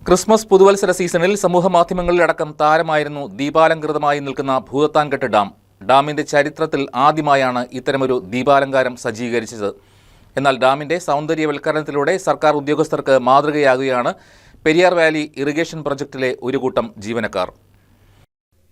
Christmas പുതുവത്സര സീസണിൽ സമൂഹമാധ്യമങ്ങളിലടക്കം താരമായിരുന്നു ദീപാലങ്കൃതമായി നിൽക്കുന്ന ഭൂതത്താൻകെട്ട് ഡാം. ഡാമിന്റെ ചരിത്രത്തിൽ ആദ്യമായാണ് ഇത്തരമൊരു ദീപാലങ്കാരം സജ്ജീകരിച്ചത്. എന്നാൽ ഡാമിന്റെ സൗന്ദര്യവൽക്കരണത്തിലൂടെ സർക്കാർ ഉദ്യോഗസ്ഥർക്ക് മാതൃകയാകുകയാണ് പെരിയാർ വാലി ഇറിഗേഷൻ പ്രൊജക്ടിലെ ഒരു കൂട്ടം ജീവനക്കാർ.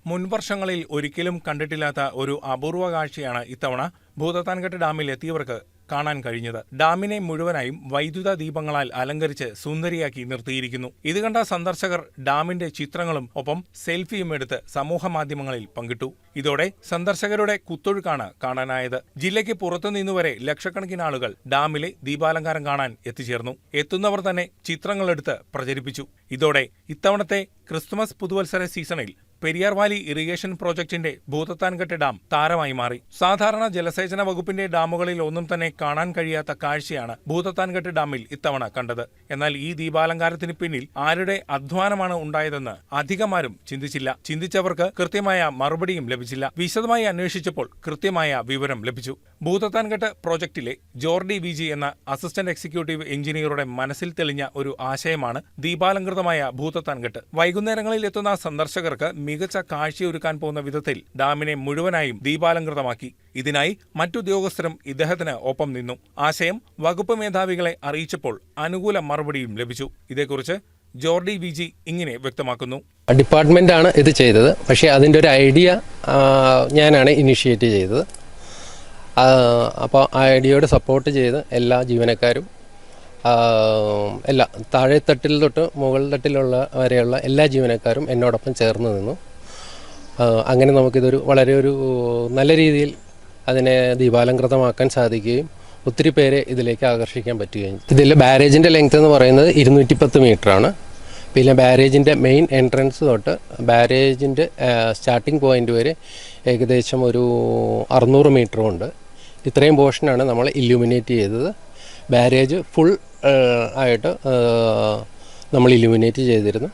മുൻവർഷങ്ങളിൽ ഒരിക്കലും കണ്ടിട്ടില്ലാത്ത ഒരു അപൂർവ കാഴ്ചയാണ് ഇത്തവണ ഭൂതത്താൻകെട്ട് ഡാമിൽ എത്തിയവർക്ക് കാണാൻ കഴിഞ്ഞത്. ഡാമിനെ മുഴുവനായും വൈദ്യുത ദീപങ്ങളാൽ അലങ്കരിച്ച് സുന്ദരിയാക്കി നിർത്തിയിരിക്കുന്നു. ഇത് കണ്ട സന്ദർശകർ ഡാമിന്റെ ചിത്രങ്ങളും ഒപ്പം സെൽഫിയും എടുത്ത് സമൂഹമാധ്യമങ്ങളിൽ പങ്കിട്ടു. ഇതോടെ സന്ദർശകരുടെ കുത്തൊഴുക്കാണ് കാണാനായത്. ജില്ലയ്ക്ക് പുറത്തുനിന്നുവരെ ലക്ഷക്കണക്കിന് ആളുകൾ ഡാമിലെ ദീപാലങ്കാരം കാണാൻ എത്തിച്ചേർന്നു. എത്തുന്നവർ തന്നെ ചിത്രങ്ങളെടുത്ത് പ്രചരിപ്പിച്ചു. ഇതോടെ ഇത്തവണത്തെ ക്രിസ്തുമസ് പുതുവത്സര സീസണിൽ പെരിയാർ വാലി ഇറിഗേഷൻ പ്രോജക്ടിന്റെ ഭൂതത്താൻകെട്ട് ഡാം താരമായി മാറി. സാധാരണ ജലസേചന വകുപ്പിന്റെ ഡാമുകളിൽ ഒന്നും തന്നെ കാണാൻ കഴിയാത്ത കാഴ്ചയാണ് ഭൂതത്താൻകെട്ട് ഡാമിൽ ഇത്തവണ കണ്ടത്. എന്നാൽ ഈ ദീപാലങ്കാരത്തിന് പിന്നിൽ ആരുടെ അധ്വാനമാണ് ഉണ്ടായതെന്ന് അധികമാരും ചിന്തിച്ചില്ല. ചിന്തിച്ചവർക്ക് കൃത്യമായ മറുപടിയും ലഭിച്ചില്ല. വിശദമായി അന്വേഷിച്ചപ്പോൾ കൃത്യമായ വിവരം ലഭിച്ചു. ഭൂതത്താൻകെട്ട് പ്രോജക്ടിലെ ജോർഡി വിജി എന്ന അസിസ്റ്റന്റ് എക്സിക്യൂട്ടീവ് എഞ്ചിനീയറുടെ മനസ്സിൽ തെളിഞ്ഞ ഒരു ആശയമാണ് ദീപാലങ്കൃതമായ ഭൂതത്താൻകെട്ട്. വൈകുന്നേരങ്ങളിൽ എത്തുന്ന സന്ദർശകർക്ക് മികച്ച കാഴ്ചയൊരുക്കാൻ പോകുന്ന വിധത്തിൽ ഡാമിനെ മുഴുവനായും ദീപാലങ്കൃതമാക്കി. ഇതിനായി മറ്റുദ്യോഗസ്ഥരും ഇദ്ദേഹത്തിന് ഒപ്പം നിന്നു. ആശയം വകുപ്പ് മേധാവികളെ അറിയിച്ചപ്പോൾ അനുകൂല മറുപടിയും ലഭിച്ചു. ഇതേക്കുറിച്ച് ജോർഡി വിജി ഇങ്ങനെ വ്യക്തമാക്കുന്നു. ഡിപ്പാർട്ട്മെന്റാണ് ഇത് ചെയ്തത്. പക്ഷേ അതിൻ്റെ ഒരു ഐഡിയ ഞാനാണ് ഇനിഷ്യേറ്റ് ചെയ്തത്. അപ്പോൾ ആ ഐഡിയയോട് സപ്പോർട്ട് ചെയ്ത് എല്ലാ ജീവനക്കാരും താഴെ തട്ടിൽ തൊട്ട് മുകൾ തട്ടിലുള്ള വരെയുള്ള എല്ലാ ജീവനക്കാരും എന്നോടൊപ്പം ചേർന്ന് നിന്നു. അങ്ങനെ നമുക്കിതൊരു വളരെ ഒരു നല്ല രീതിയിൽ അതിനെ ദീപാലങ്കൃതമാക്കാൻ സാധിക്കുകയും ഒത്തിരി പേരെ ഇതിലേക്ക് ആകർഷിക്കാൻ പറ്റുകയും. ഇതിൽ ബാരേജിൻ്റെ ലെങ്ത് എന്ന് പറയുന്നത് 210 മീറ്ററാണ്. പിന്നെ ബാരേജിൻ്റെ മെയിൻ എൻട്രൻസ് തൊട്ട് ബാരേജിൻ്റെ സ്റ്റാർട്ടിംഗ് പോയിന്റ് വരെ ഏകദേശം ഒരു 600 മീറ്ററുണ്ട്. ഇത്രയും പോർഷനാണ് നമ്മൾ ഇല്യൂമിനേറ്റ് ചെയ്തത്. ബാരേജ് ഫുൾ ആയിട്ട് നമ്മൾ ഇലുമിനേറ്റ് ചെയ്തിരുന്നു.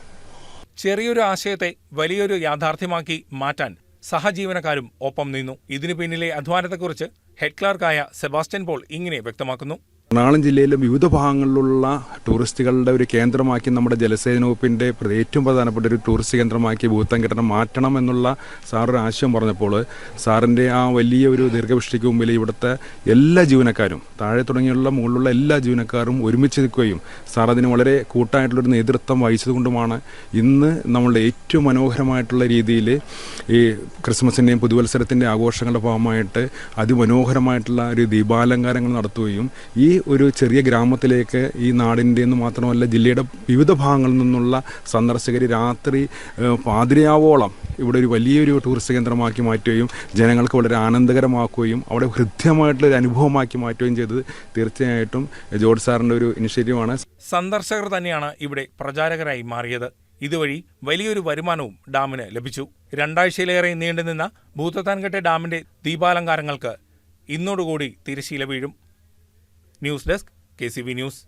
ചെറിയൊരു ആശയത്തെ വലിയൊരു യാഥാർത്ഥ്യമാക്കി മാറ്റാൻ സഹജീവനക്കാരും ഒപ്പം നിന്നു. ഇതിനു പിന്നിലെ അധ്വാനത്തെക്കുറിച്ച് ഹെഡ് ക്ലാർക്കായ സെബാസ്റ്റ്യൻ പോൾ ഇങ്ങനെ വ്യക്തമാക്കുന്നു. എറണാകുളം ജില്ലയിലെ വിവിധ ഭാഗങ്ങളിലുള്ള ടൂറിസ്റ്റുകളുടെ ഒരു കേന്ദ്രമാക്കി നമ്മുടെ ജലസേചന വകുപ്പിൻ്റെ ഏറ്റവും പ്രധാനപ്പെട്ട ഒരു ടൂറിസ്റ്റ് കേന്ദ്രമാക്കി ഭൂതത്താൻകെട്ട് മാറ്റണം എന്നുള്ള സാറൊരു ആശയം പറഞ്ഞപ്പോൾ സാറിൻ്റെ ആ വലിയ ഒരു ദീർഘദൃഷ്ടിക്ക് മുമ്പിൽ ഇവിടുത്തെ എല്ലാ ജീവനക്കാരും താഴെ തുടങ്ങിയുള്ള മുകളിലുള്ള എല്ലാ ജീവനക്കാരും ഒരുമിച്ച് നിൽക്കുകയും സാർ അതിന് വളരെ കൂട്ടായിട്ടുള്ളൊരു നേതൃത്വം വഹിച്ചതുകൊണ്ടുമാണ് ഇന്ന് നമ്മളുടെ ഏറ്റവും മനോഹരമായിട്ടുള്ള രീതിയിൽ ഈ ക്രിസ്മസിൻ്റെയും പുതുവത്സരത്തിൻ്റെ ആഘോഷങ്ങളുടെ ഭാഗമായിട്ട് അതിമനോഹരമായിട്ടുള്ള ഒരു ദീപാലങ്കാരങ്ങൾ നടത്തുകയും ഈ ഒരു ചെറിയ ഗ്രാമത്തിലേക്ക് ഈ നാടിൻ്റെ എന്ന് മാത്രമല്ല ജില്ലയുടെ വിവിധ ഭാഗങ്ങളിൽ നിന്നുള്ള സന്ദർശകർ രാത്രി പാതിരയാവോളം ഇവിടെ ഒരു വലിയൊരു ടൂറിസ്റ്റ് കേന്ദ്രമാക്കി മാറ്റുകയും ജനങ്ങൾക്ക് വളരെ ആനന്ദകരമാക്കുകയും അവിടെ ഹൃദ്യമായിട്ടുള്ളൊരു അനുഭവമാക്കി മാറ്റുകയും ചെയ്തത് തീർച്ചയായിട്ടും ജോർജ് സാറിൻ്റെ ഒരു ഇനിഷ്യേറ്റീവാണ്. സന്ദർശകർ തന്നെയാണ് ഇവിടെ പ്രചാരകരായി മാറിയത്. ഇതുവഴി വലിയൊരു വരുമാനവും ഡാമിന് ലഭിച്ചു. 2 ആഴ്ചയിലേറെ നീണ്ടുനിന്ന ഭൂതത്താൻകെട്ട് ഡാമിന്റെ ദീപാലങ്കാരങ്ങൾക്ക് ഇന്നോടുകൂടി തിരശ്ശീല വീഴും. News desk KCB news.